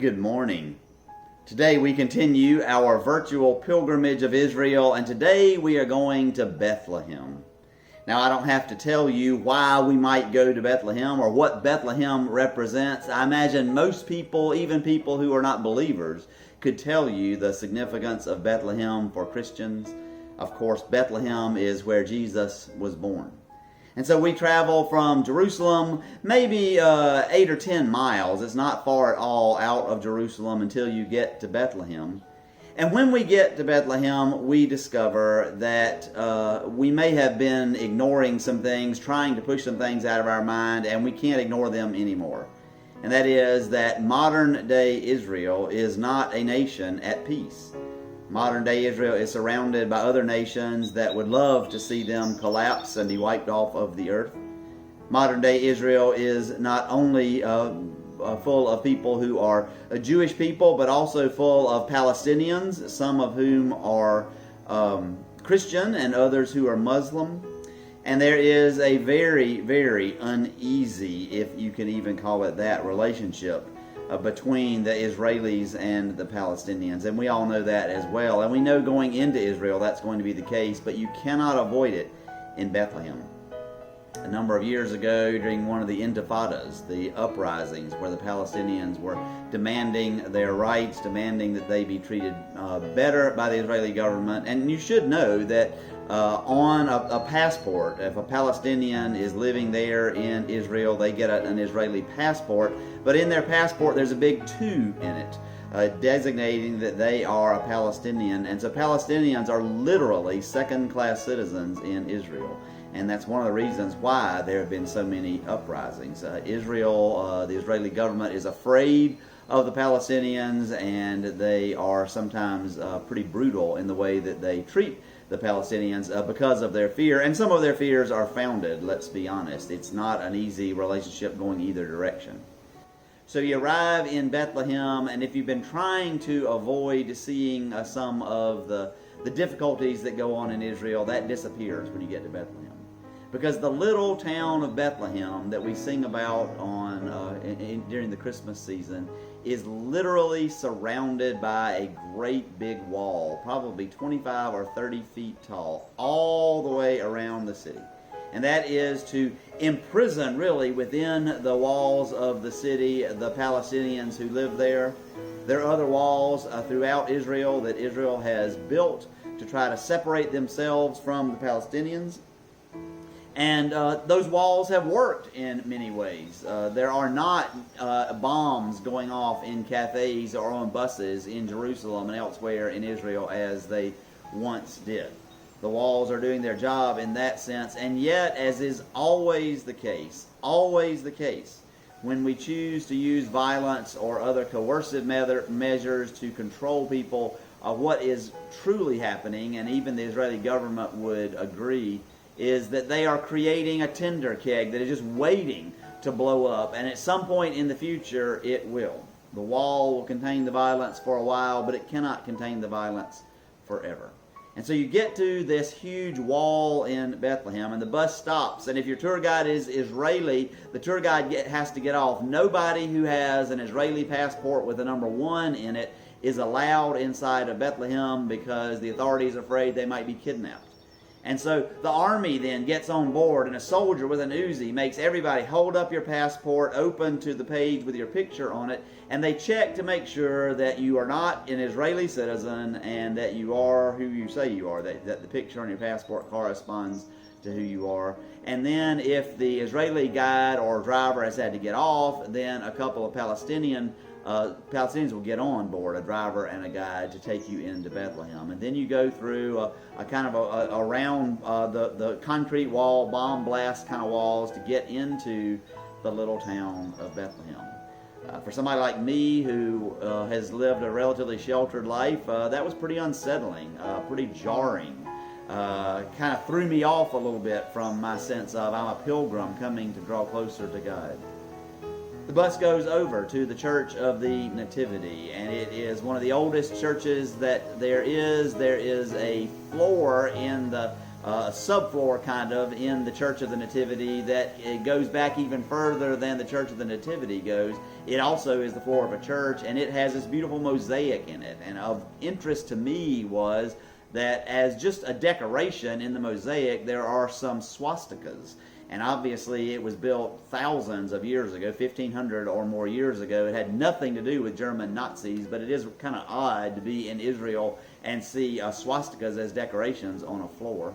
Good morning. Today we continue our virtual pilgrimage of Israel, and today we are going to Bethlehem. Now, I don't have to tell you why we might go to Bethlehem or what Bethlehem represents. I imagine most people, even people who are not believers, could tell you the significance of Bethlehem for Christians. Of course, Bethlehem is where Jesus was born. And so we travel from Jerusalem, maybe 8 or 10 miles. It's not far at all out of Jerusalem until you get to Bethlehem. And when we get to Bethlehem, we discover that we may have been ignoring some things, trying to push some things out of our mind, and we can't ignore them anymore. And that is that modern day Israel is not a nation at peace. Modern day Israel is surrounded by other nations that would love to see them collapse and be wiped off of the earth. Modern day Israel is not only full of people who are Jewish people, but also full of Palestinians, some of whom are Christian and others who are Muslim. And there is a very, very uneasy, if you can even call it that, relationship between the Israelis and the Palestinians. And we all know that as well. And we know going into Israel that's going to be the case, but you cannot avoid it in Bethlehem. A number of years ago, during one of the intifadas, the uprisings where the Palestinians were demanding their rights, demanding that they be treated better by the Israeli government. And you should know that on a passport, if a Palestinian is living there in Israel, they get an Israeli passport, but in their passport there's a big 2 in it, designating that they are a Palestinian. And so Palestinians are literally second-class citizens in Israel. And that's one of the reasons why there have been so many uprisings. Israel, the Israeli government is afraid of the Palestinians, and they are sometimes pretty brutal in the way that they treat the Palestinians because of their fear. And some of their fears are founded, let's be honest. It's not an easy relationship going either direction. So you arrive in Bethlehem, and if you've been trying to avoid seeing some of the difficulties that go on in Israel, that disappears when you get to Bethlehem. Because the little town of Bethlehem that we sing about during the Christmas season is literally surrounded by a great big wall, probably 25 or 30 feet tall, all the way around the city. And that is to imprison, really, within the walls of the city, the Palestinians who live there. There are other walls throughout Israel that Israel has built to try to separate themselves from the Palestinians. And those walls have worked in many ways. There are not bombs going off in cafes or on buses in Jerusalem and elsewhere in Israel as they once did. The walls are doing their job in that sense, and yet, as is always the case, when we choose to use violence or other coercive measures to control people, what is truly happening, and even the Israeli government would agree, is that they are creating a tinder keg that is just waiting to blow up, and at some point in the future it will. The wall will contain the violence for a while, but it cannot contain the violence forever. And so you get to this huge wall in Bethlehem, and the bus stops, and if your tour guide is Israeli, the tour guide has to get off. Nobody who has an Israeli passport with the number 1 in it is allowed inside of Bethlehem because the authorities are afraid they might be kidnapped. And so the army then gets on board, and a soldier with an Uzi makes everybody hold up your passport, open to the page with your picture on it, and they check to make sure that you are not an Israeli citizen and that you are who you say you are, that the picture on your passport corresponds to who you are. And then if the Israeli guide or driver has had to get off, then a couple of Palestinians will get on board, a driver and a guide, to take you into Bethlehem. And then you go through a kind of around the concrete wall, bomb blast kind of walls to get into the little town of Bethlehem. For somebody like me who has lived a relatively sheltered life, that was pretty unsettling, pretty jarring. Kind of threw me off a little bit from my sense of I'm a pilgrim coming to draw closer to God. The bus goes over to the Church of the Nativity, and it is one of the oldest churches that there is. There is a floor in the subfloor kind of in the Church of the Nativity that it goes back even further than the Church of the Nativity goes. It also is the floor of a church, and it has this beautiful mosaic in it. And of interest to me was that as just a decoration in the mosaic, there are some swastikas. And obviously it was built thousands of years ago, 1,500 or more years ago. It had nothing to do with German Nazis, but it is kind of odd to be in Israel and see swastikas as decorations on a floor.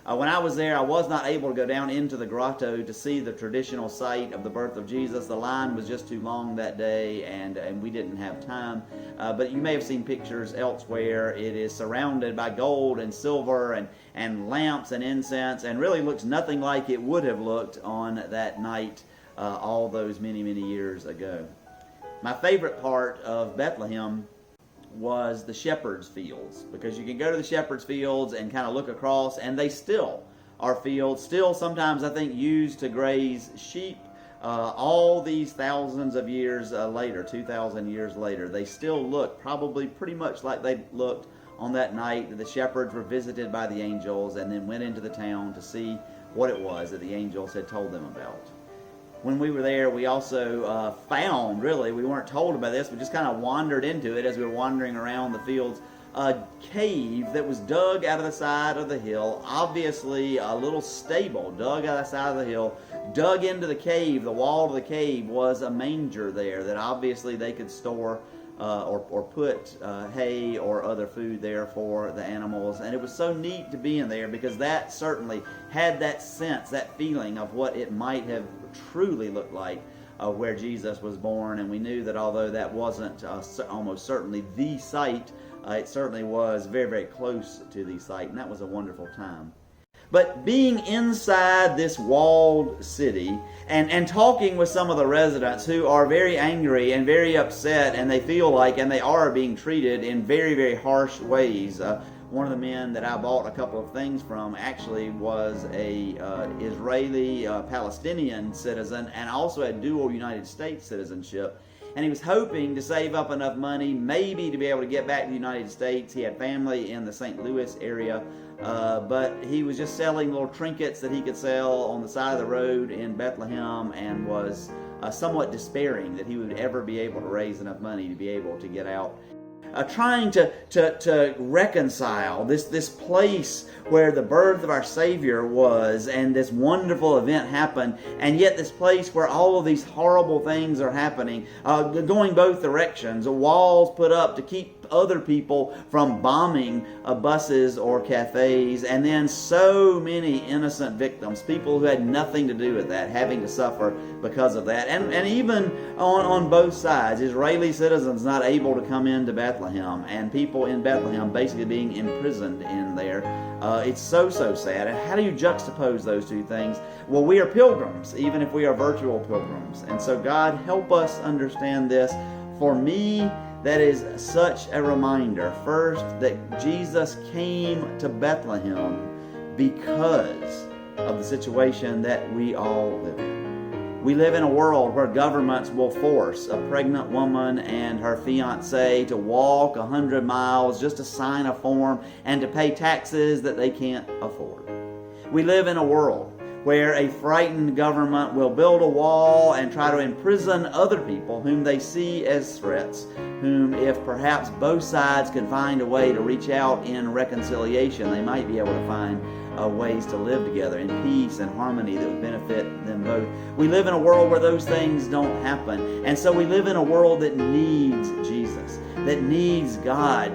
When I was there, I was not able to go down into the grotto to see the traditional site of the birth of Jesus. The line was just too long that day, and we didn't have time. But you may have seen pictures elsewhere. It is surrounded by gold and silver and lamps and incense, and really looks nothing like it would have looked on that night all those many, many years ago. My favorite part of Bethlehem was the shepherd's fields, because you can go to the shepherd's fields and kind of look across, and they still are fields, still sometimes I think used to graze sheep. All these thousands of years later, 2,000 years later, they still look probably pretty much like they looked on that night that the shepherds were visited by the angels and then went into the town to see what it was that the angels had told them about. When we were there, we also found, really, we weren't told about this, we just kind of wandered into it as we were wandering around the fields, a cave that was dug out of the side of the hill, obviously a little stable dug out of the side of the hill, dug into the cave. The wall of the cave was a manger there that obviously they could store or put hay or other food there for the animals. And it was so neat to be in there, because that certainly had that sense, that feeling of what it might have truly looked like where Jesus was born. And we knew that although that wasn't almost certainly the site, it certainly was very, very close to the site, and that was a wonderful time. But being inside this walled city and talking with some of the residents who are very angry and very upset, and they feel like, and they are being treated in very, very harsh ways. One of the men that I bought a couple of things from actually was a Israeli Palestinian citizen, and also had dual United States citizenship. And he was hoping to save up enough money maybe to be able to get back to the United States. He had family in the St. Louis area, but he was just selling little trinkets that he could sell on the side of the road in Bethlehem, and was somewhat despairing that he would ever be able to raise enough money to be able to get out. Trying to reconcile this place where the birth of our Savior was, and this wonderful event happened, and yet this place where all of these horrible things are happening, going both directions. Walls put up to keep other people from bombing buses or cafes, and then so many innocent victims, people who had nothing to do with that, having to suffer because of that. And even on both sides, Israeli citizens not able to come into Bethlehem, and people in Bethlehem basically being imprisoned in there. It's so sad. And how do you juxtapose those two things? Well, we are pilgrims, even if we are virtual pilgrims. And so God, help us understand this. For me, that is such a reminder, first, that Jesus came to Bethlehem because of the situation that we all live in. We live in a world where governments will force a pregnant woman and her fiancé to walk 100 miles just to sign a form and to pay taxes that they can't afford. We live in a world where a frightened government will build a wall and try to imprison other people whom they see as threats, whom, if perhaps both sides could find a way to reach out in reconciliation, they might be able to find ways to live together in peace and harmony that would benefit them both. We live in a world where those things don't happen. And so we live in a world that needs Jesus, that needs God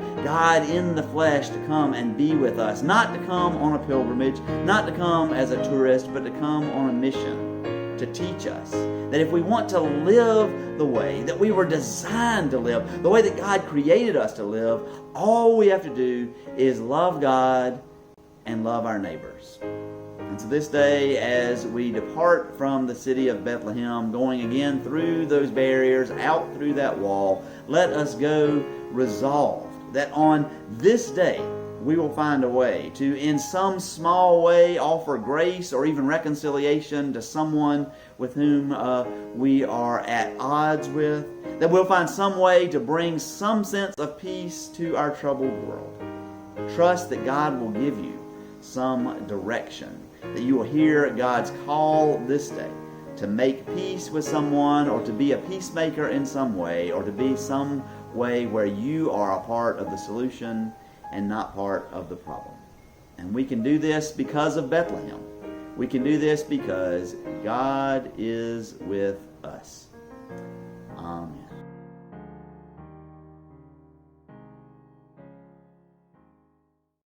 in the flesh to come and be with us, not to come on a pilgrimage, not to come as a tourist, but to come on a mission to teach us that if we want to live the way that we were designed to live, the way that God created us to live, all we have to do is love God and love our neighbors. And so this day, as we depart from the city of Bethlehem, going again through those barriers, out through that wall, let us go resolved that on this day we will find a way to, in some small way, offer grace or even reconciliation to someone with whom we are at odds with, that we'll find some way to bring some sense of peace to our troubled world. Trust that God will give you some direction, that you will hear God's call this day to make peace with someone, or to be a peacemaker in some way, or to be some way where you are a part of the solution and not part of the problem. And we can do this because of Bethlehem. We can do this because God is with us. Amen.